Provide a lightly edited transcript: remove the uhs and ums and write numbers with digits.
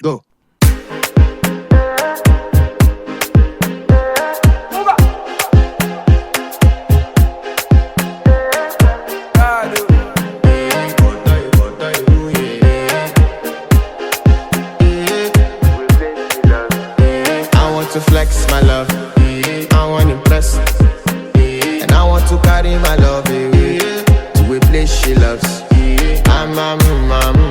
Go. I want to flex my love, I want to impress, and I want to carry my love away to a place she loves. I'm